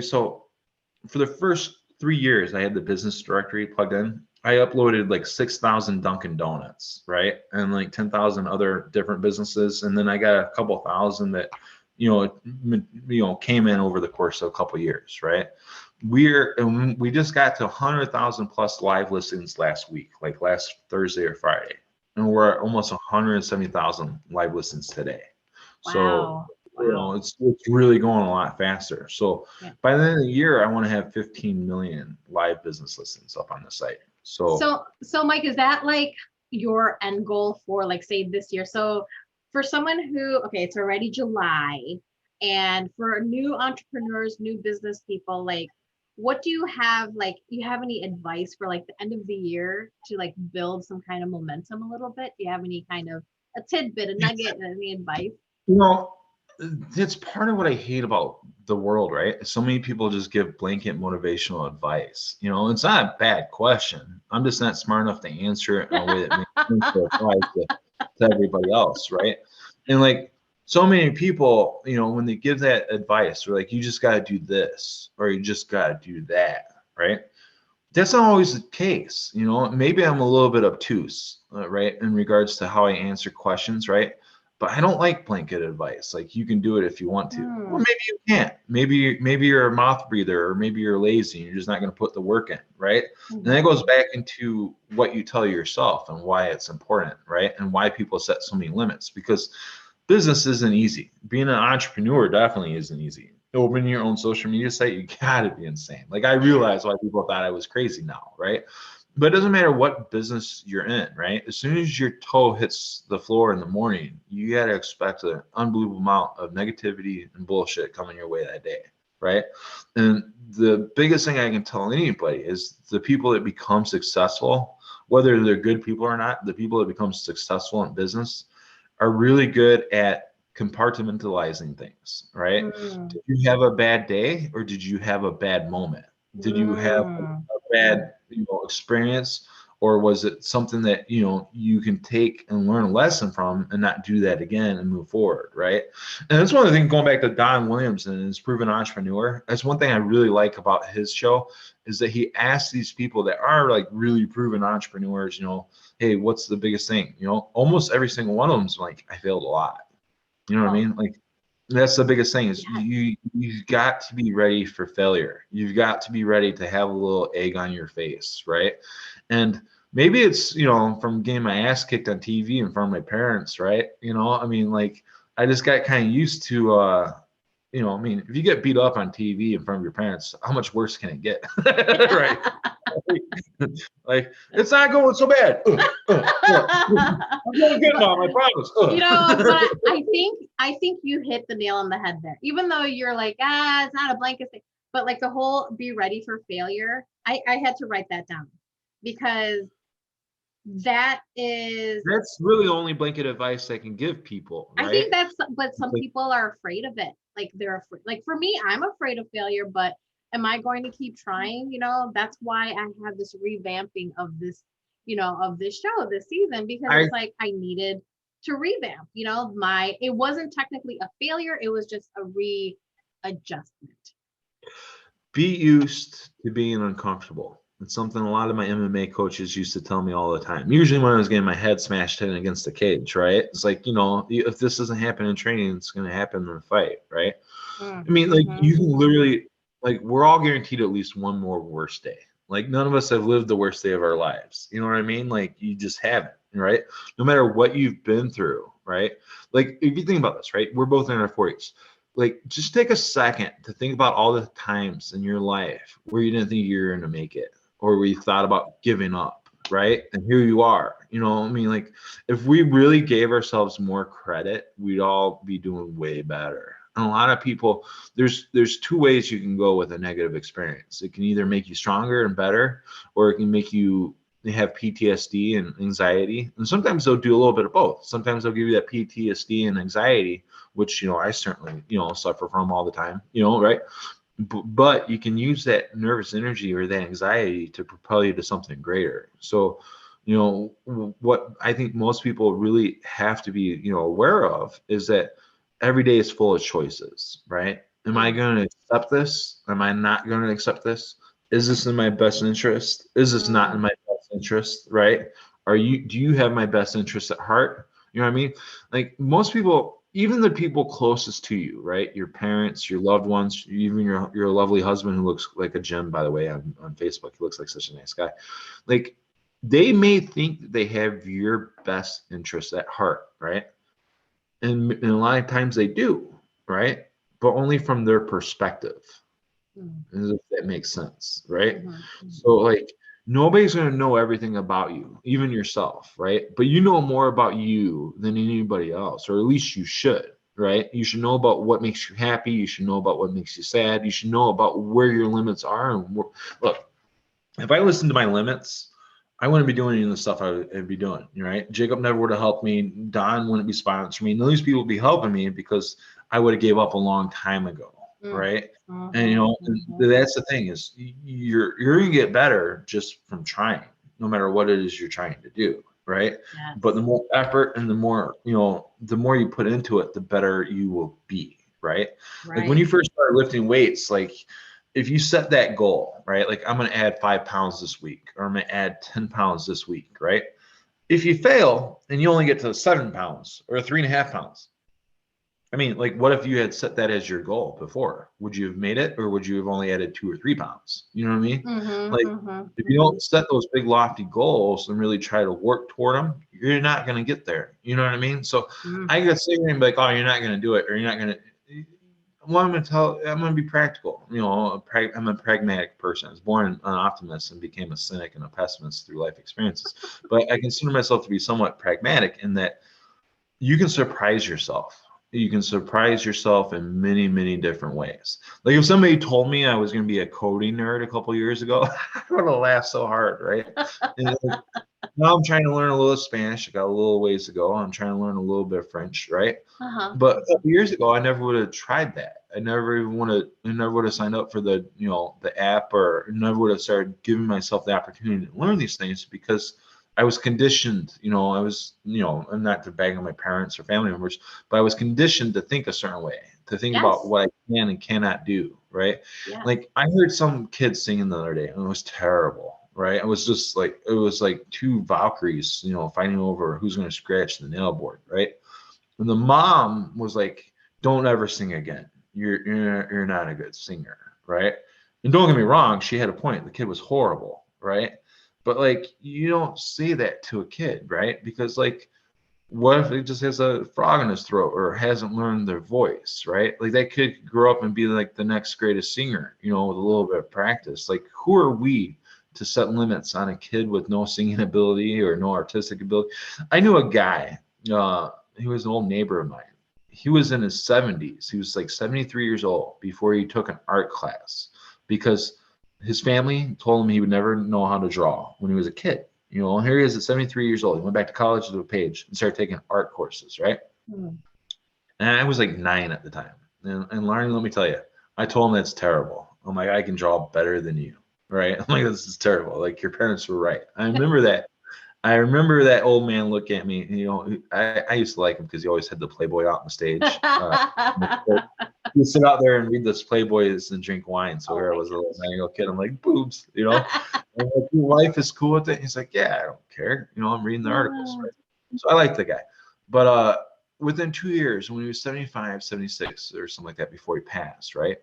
so for the first 3 years, I had the business directory plugged in. I uploaded like 6,000 Dunkin' Donuts, right? And like 10,000 other different businesses. And then I got a couple thousand that, came in over the course of a couple of years, right? We just got to 100,000 plus live listings last week, like last Thursday or Friday. And we're at almost 170,000 live listings today. So it's really going a lot faster. So by the end of the year, I want to have 15 million live business listings up on the site. So Mike, is that like your end goal for like, say this year? So for someone who, it's already July, and for new entrepreneurs, new business people, like what do you have, like, do you have any advice for like the end of the year to like build some kind of momentum a little bit? Do you have any kind of a tidbit, a nugget, any advice? It's part of what I hate about the world, right? So many people just give blanket motivational advice. It's not a bad question. I'm just not smart enough to answer it in a way that makes sense to apply to everybody else, right? And like so many people, when they give that advice, they're like, you just got to do this or you just got to do that, right? That's not always the case. Maybe I'm a little bit obtuse, right, in regards to how I answer questions, right? But I don't like blanket advice. Like you can do it if you want to. Well, maybe you can't. Maybe you're a mouth breather, or maybe you're lazy and you're just not going to put the work in, right? And that goes back into what you tell yourself and why it's important, right? And why people set so many limits, because business isn't easy. Being an entrepreneur definitely isn't easy. Opening your own social media site, you gotta be insane. Like I realize why people thought I was crazy now, right? But it doesn't matter what business you're in, right? As soon as your toe hits the floor in the morning, you got to expect an unbelievable amount of negativity and bullshit coming your way that day, right? And the biggest thing I can tell anybody is the people that become successful, whether they're good people or not, the people that become successful in business are really good at compartmentalizing things, right? Did you have a bad day or did you have a bad moment? Did you have a bad experience, or was it something that you can take and learn a lesson from and not do that again and move forward, right? And that's one of the things, going back to Don Williams and his Proven Entrepreneur, that's one thing I really like about his show, is that he asks these people that are like really proven entrepreneurs, hey, what's the biggest thing? Almost every single one of them's like, I failed a lot. You know what I mean? Like that's the biggest thing is you've got to be ready for failure. You've got to be ready to have a little egg on your face, right? And maybe it's, from getting my ass kicked on TV in front of my parents, right? I mean, like I just got kind of used to, I mean, if you get beat up on TV in front of your parents, how much worse can it get? Right? Like it's not going so bad. I'm doing good, Mom, I promise. But I think you hit the nail on the head there. Even though you're like, it's not a blanket thing, but like the whole be ready for failure, I had to write that down, because that's really the only blanket advice I can give people, right? I think but some people are afraid of it. Like they're afraid. Like for me, I'm afraid of failure, but am I going to keep trying? That's why I have this revamping of this, of this show this season, because it's like I needed to revamp. You know, it wasn't technically a failure, it was just a readjustment. Be used to being uncomfortable. It's something a lot of my MMA coaches used to tell me all the time. Usually when I was getting my head smashed in against the cage, right? It's like, if this doesn't happen in training, it's going to happen in a fight, right? I mean, like, you can literally, like, we're all guaranteed at least one more worst day. Like, none of us have lived the worst day of our lives. You know what I mean? Like, you just haven't, right? No matter what you've been through, right? Like, if you think about this, right? We're both in our 40s. Like, just take a second to think about all the times in your life where you didn't think you were going to make it, or where you thought about giving up, right? And here you are. I mean, like, if we really gave ourselves more credit, we'd all be doing way better. And a lot of people, there's two ways you can go with a negative experience. It can either make you stronger and better, or it can make you have PTSD and anxiety. And sometimes they'll do a little bit of both. Sometimes they'll give you that PTSD and anxiety, which, I certainly, suffer from all the time, right? But you can use that nervous energy or that anxiety to propel you to something greater. So, what I think most people really have to be, aware of is that every day is full of choices, right? Am I going to accept this? Am I not going to accept this? Is this in my best interest? Is this not in my best interest, right? Do you have my best interest at heart? You know what I mean? Like, most people, even the people closest to you, right? Your parents, your loved ones, even your lovely husband, who looks like a gem, by the way, on Facebook. He looks like such a nice guy. Like, they may think that they have your best interest at heart, right? And a lot of times they do, right? But only from their perspective. If that makes sense, right? So, like, nobody's going to know everything about you, even yourself, right? But you know more about you than anybody else, or at least you should, right? You should know about what makes you happy. You should know about what makes you sad. You should know about where your limits are. And look, if I listened to my limits, I wouldn't be doing any of the stuff I'd be doing, right? Jacob never would have helped me. Don wouldn't be sponsoring me. None of these people would be helping me because I would have gave up a long time ago, right? And that's the thing, is you're gonna get better just from trying, no matter what it is you're trying to do, right? But the more effort and the more you put into it, the better you will be, right? Like, when you first start lifting weights, like, if you set that goal, right? Like, I'm going to add 5 pounds this week, or I'm going to add 10 pounds this week, right? If you fail and you only get to 7 pounds or 3.5 pounds, I mean, like, what if you had set that as your goal before? Would you have made it, or would you have only added 2 or 3 pounds? You know what I mean? Like, if you don't set those big lofty goals and really try to work toward them, you're not going to get there. You know what I mean? So I could sit here and be like, oh, you're not going to do it, or you're not going to. Well, I'm going to be practical. I'm a pragmatic person. I was born an optimist and became a cynic and a pessimist through life experiences. But I consider myself to be somewhat pragmatic in that you can surprise yourself. You can surprise yourself in many, many different ways. Like, if somebody told me I was going to be a coding nerd a couple years ago, I would have laughed so hard, right? And now I'm trying to learn a little Spanish. I got a little ways to go. I'm trying to learn a little bit of French, right? But a couple years ago, I never would have tried that. I never would have signed up for the app, or never would have started giving myself the opportunity to learn these things, because I was conditioned. I'm not to bag on my parents or family members, but I was conditioned to think a certain way, to think about what I can and cannot do, right? Like, I heard some kids singing the other day, and it was terrible. Right. It was just like, it was like two Valkyries, fighting over who's going to scratch the nail board. Right. And the mom was like, don't ever sing again. You're not a good singer. Right. And don't get me wrong, she had a point. The kid was horrible. Right. But, like, you don't say that to a kid. Right. Because, like, what if it just has a frog in his throat, or hasn't learned their voice, right? Like, that kid could grow up and be like the next greatest singer, with a little bit of practice. Like, who are we to set limits on a kid with no singing ability or no artistic ability? I knew a guy, he was an old neighbor of mine. He was in his 70s. He was like 73 years old before he took an art class, because his family told him he would never know how to draw when he was a kid. Here he is at 73 years old. He went back to college to a page and started taking art courses, right? And I was like 9 at the time. And Laarni, let me tell you, I told him that's terrible. I'm like, I can draw better than you, right? I'm like, this is terrible. Like, your parents were right. I remember that. I remember that old man look at me. And, you know, I used to like him because he always had the Playboy out on the stage. He would sit out there and read this Playboys and drink wine. So here I was, a little 9-year-old kid. I'm like, boobs, you know. And like, your wife is cool with it. He's like, yeah, I don't care. You know, I'm reading the articles. Right? So I like the guy. But within 2 years, when he was 75, 76 or something like that before he passed, right?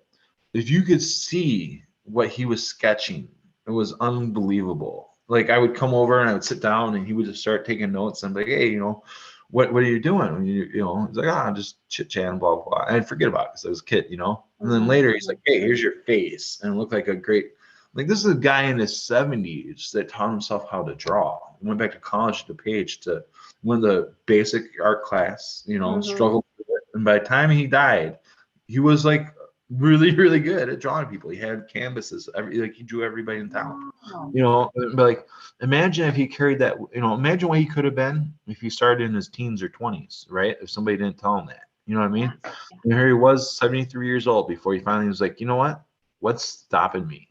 If you could see what he was sketching, it was unbelievable. Like I would come over and I would sit down and he would just start taking notes. And I'm like, hey, you know, what are you doing? When you know, he's like, I'm just chit chatting, blah, blah, blah. And I'd forget about it because I was a kid, you know. And then later he's like, hey, here's your face. And it looked like a great, like this is a guy in his 70s that taught himself how to draw. Went back to college to Page to win the basic art class, you know, struggled with it. And by the time he died, he was like really, really good at drawing people. He had canvases, like he drew everybody in town. You know, but like imagine if he carried that, you know, imagine what he could have been if he started in his teens or 20s, right? If somebody didn't tell him that. You know what I mean? And here he was 73 years old before he finally was like, you know what? What's stopping me?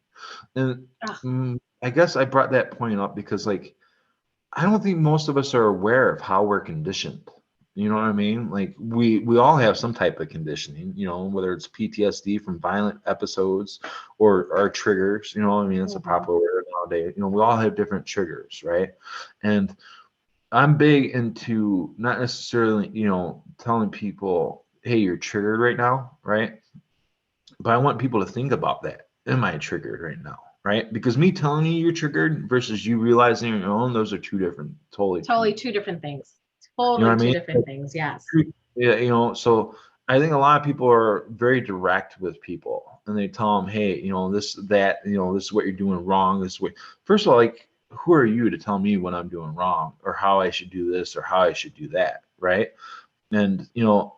And I guess I brought that point up because like I don't think most of us are aware of how we're conditioned. You know what I mean? Like we all have some type of conditioning, you know, whether it's PTSD from violent episodes or our triggers, you know, I mean, it's a popular word nowadays. You know, we all have different triggers, right? And I'm big into not necessarily, you know, telling people, hey, you're triggered right now, right? But I want people to think about that. Am I triggered right now? Right? Because me telling you you're triggered versus you realizing your own, those are two different, totally two different things. You know what I mean? Two different things. Yes. Yeah, you know, so I think a lot of people are very direct with people and they tell them, hey, you know, this, that, you know, this is what you're doing wrong. This way. First of all, like, who are you to tell me what I'm doing wrong or how I should do this or how I should do that? Right. And, you know,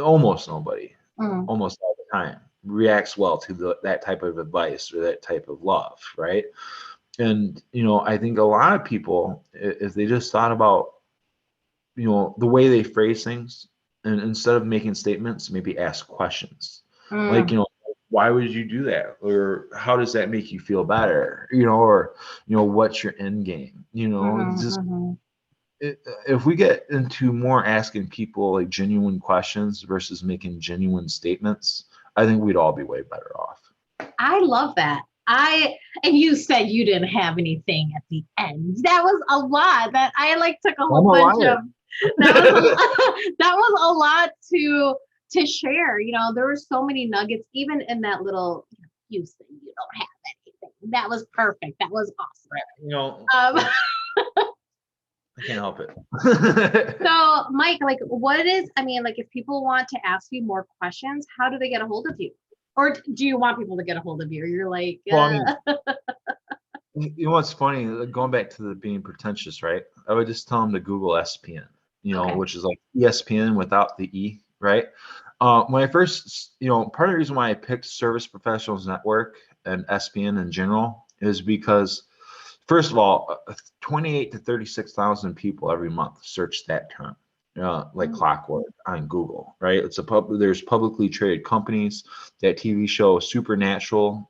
almost nobody, almost all the time reacts well to that type of advice or that type of love. Right. And, you know, I think a lot of people, if they just thought about, you know, the way they phrase things and instead of making statements, maybe ask questions like, you know, why would you do that? Or how does that make you feel better? You know, or, you know, what's your end game? You know, just if we get into more asking people like genuine questions versus making genuine statements, I think we'd all be way better off. I love that. And you said you didn't have anything at the end. That was a lot. That I like took a whole bunch of. That was a lot to share. You know, there were so many nuggets, even in that little. You said you don't have anything. That was perfect. That was awesome. You know. I can't help it. So, Mike, like, like, if people want to ask you more questions, how do they get a hold of you? Or do you want people to get a hold of you? Or you're like, well, I mean, you know what's funny? Going back to the being pretentious, right? I would just tell them to Google SPN, you know, which is like ESPN without the E, right? When I first, you know, part of the reason why I picked Service Professionals Network and SPN in general is because, first of all, 28 to 36,000 people every month search that term. Like clockwork on Google, right? There's publicly traded companies. That TV show Supernatural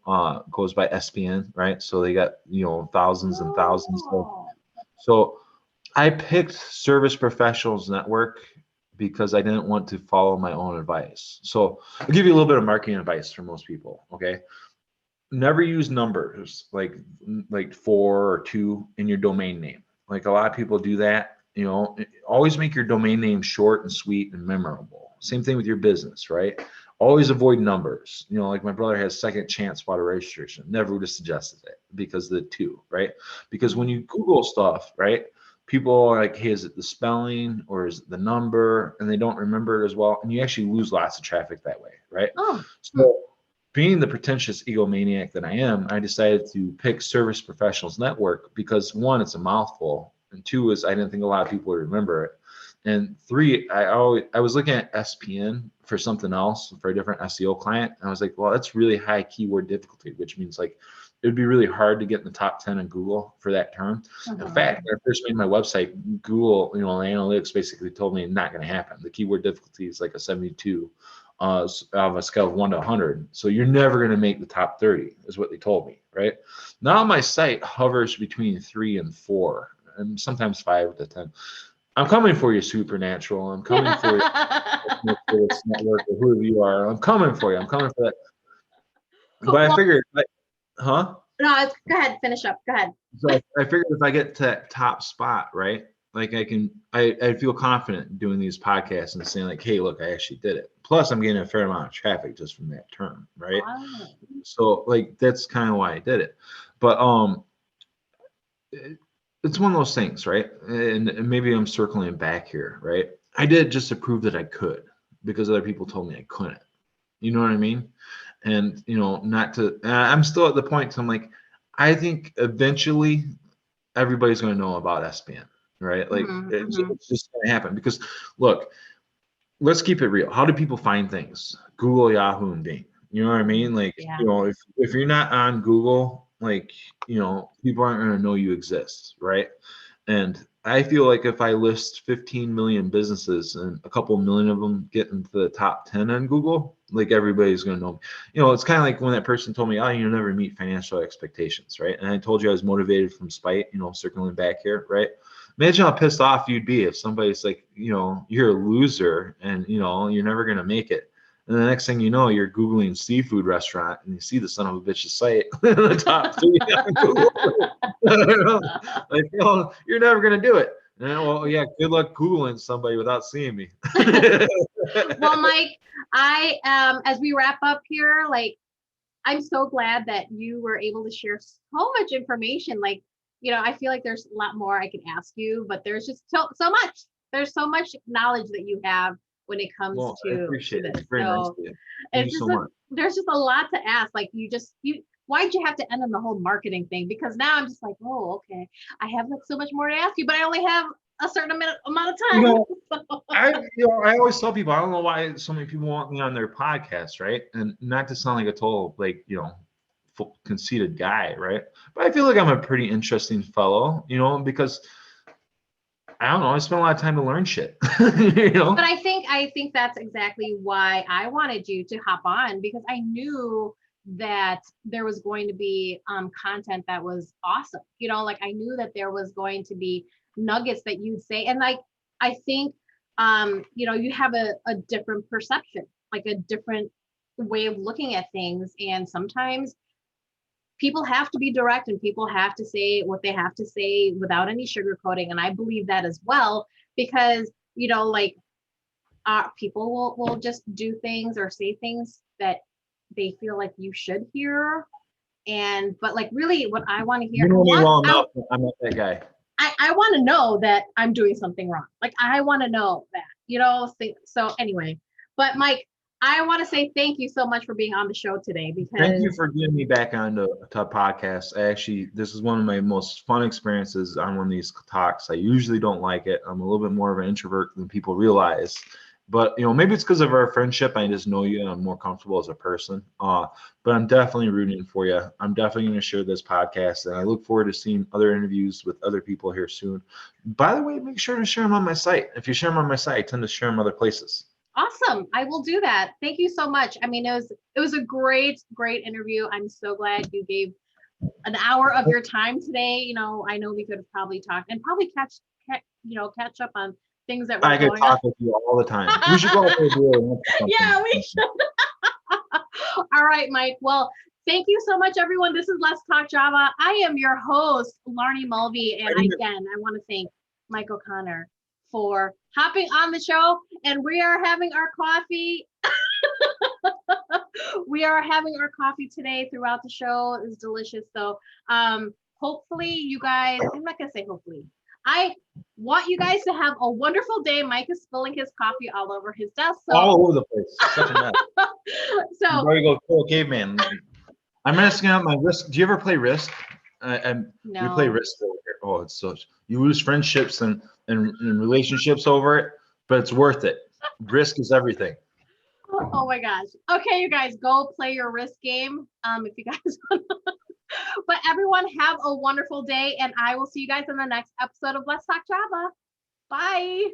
goes by SPN, right? So they got, you know, thousands and thousands. So I picked Service Professionals Network because I didn't want to follow my own advice. So I'll give you a little bit of marketing advice for most people. Okay. Never use numbers like 4 or 2 in your domain name. Like a lot of people do that. You know, always make your domain name short and sweet and memorable. Same thing with your business, right? Always avoid numbers. You know, like my brother has Second Chance Water Registration. Never would have suggested it because of the 2, right? Because when you Google stuff, right, people are like, hey, is it the spelling or is it the number? And they don't remember it as well. And you actually lose lots of traffic that way, right? So being the pretentious egomaniac that I am, I decided to pick Service Professionals Network because 1, it's a mouthful. And 2 is I didn't think a lot of people would remember it. And 3, I was looking at SPN for something else for a different SEO client. And I was like, well, that's really high keyword difficulty, which means like it would be really hard to get in the top 10 on Google for that term. In fact, when I first made my website, Google, you know, analytics basically told me not going to happen. The keyword difficulty is like a 72 of a scale of 1 to 100. So you're never going to make the top 30 is what they told me, right? Now my site hovers between 3 and 4 and sometimes 5 to 10. I'm coming for you, Supernatural. I'm coming for you. Netflix network or whoever you are. I'm coming for you. I'm coming for that. But I figured, huh? No, go ahead. Finish up. Go ahead. So I figured if I get to that top spot, right? Like I feel confident doing these podcasts and saying like, hey, look, I actually did it. Plus, I'm getting a fair amount of traffic just from that term, right? Wow. So like that's kind of why I did it. But it's one of those things, right? And maybe I'm circling back here, right? I did it just to prove that I could because other people told me I couldn't. You know what I mean? And not to. I'm still at the point. So I'm like, I think eventually everybody's going to know about SPN, right? Like it's just going to happen because look, let's keep it real. How do people find things? Google, Yahoo, and Bing. You know what I mean? Like, if you're not on Google, like, people aren't going to know you exist, right? And I feel like if I list 15 million businesses and a couple million of them get into the top 10 on Google, like everybody's going to know me. It's kind of like when that person told me, oh, you'll never meet financial expectations, right? And I told you I was motivated from spite, circling back here, right? Imagine how pissed off you'd be if somebody's like, you're a loser and, you're never going to make it. And the next thing you know, you're Googling seafood restaurant and you see the son of a bitch's site in the top 3 on Google. Like, you're never going to do it. And well, yeah, good luck Googling somebody without seeing me. Well, Mike, as we wrap up here, like, I'm so glad that you were able to share so much information. Like, I feel like there's a lot more I could ask you, but there's just so much. There's so much knowledge that you have when it comes to this. It's very nice of you. Thank you so much. There's just a lot to ask. Like why'd you have to end on the whole marketing thing? Because now I'm just like, oh, okay. I have like so much more to ask you, but I only have a certain amount of time. I always tell people, I don't know why so many people want me on their podcast, right? And not to sound like a total, like, conceited guy, right? But I feel like I'm a pretty interesting fellow, because I don't know, I spent a lot of time to learn shit. But I think that's exactly why I wanted you to hop on, because I knew that there was going to be content that was awesome. Like I knew that there was going to be nuggets that you'd say. And like I think you have a different perception, like a different way of looking at things. And sometimes people have to be direct and people have to say what they have to say without any sugarcoating. And I believe that as well, because, people will just do things or say things that they feel like you should hear. But like, really what I want to hear, I'm not that guy. I want to know that I'm doing something wrong. Like, I want to know that, so anyway, but Mike, I want to say thank you so much for being on the show today. Because thank you for getting me back on the podcast. This is one of my most fun experiences on one of these talks. I usually don't like it. I'm a little bit more of an introvert than people realize, but maybe it's because of our friendship. I just know you and I'm more comfortable as a person. But I'm definitely rooting for you. I'm definitely going to share this podcast, and I look forward to seeing other interviews with other people here soon. By the way, make sure to share them on my site. If you share them on my site, I tend to share them other places. Awesome. I will do that. Thank you so much. I mean, it was a great interview. I'm so glad you gave an hour of your time today. I know we could have probably talked and probably catch up on things that were I could talk with you all the time. We should go out there and do Yeah, we should. All right, Mike. Well, thank you so much, everyone. This is Let's Talk Java. I am your host, Laarni Mulvey. And again, I want to thank Mike O'Connor for hopping on the show. And we are having our coffee. We are having our coffee today throughout the show. It's delicious. So hopefully you guys, I'm not going to say hopefully. I want you guys to have a wonderful day. Mike is spilling his coffee all over his desk. So. All over the place. Such a mess. So I'm ready to go full caveman. I'm asking out my Risk. Do you ever play Risk? No. We play Risk over here. Oh, it's such. You lose friendships and relationships over it, but it's worth it. Risk is everything. Oh my gosh. Okay, you guys, go play your Risk game. If you guys want. But everyone have a wonderful day, and I will see you guys in the next episode of Let's Talk Java. Bye.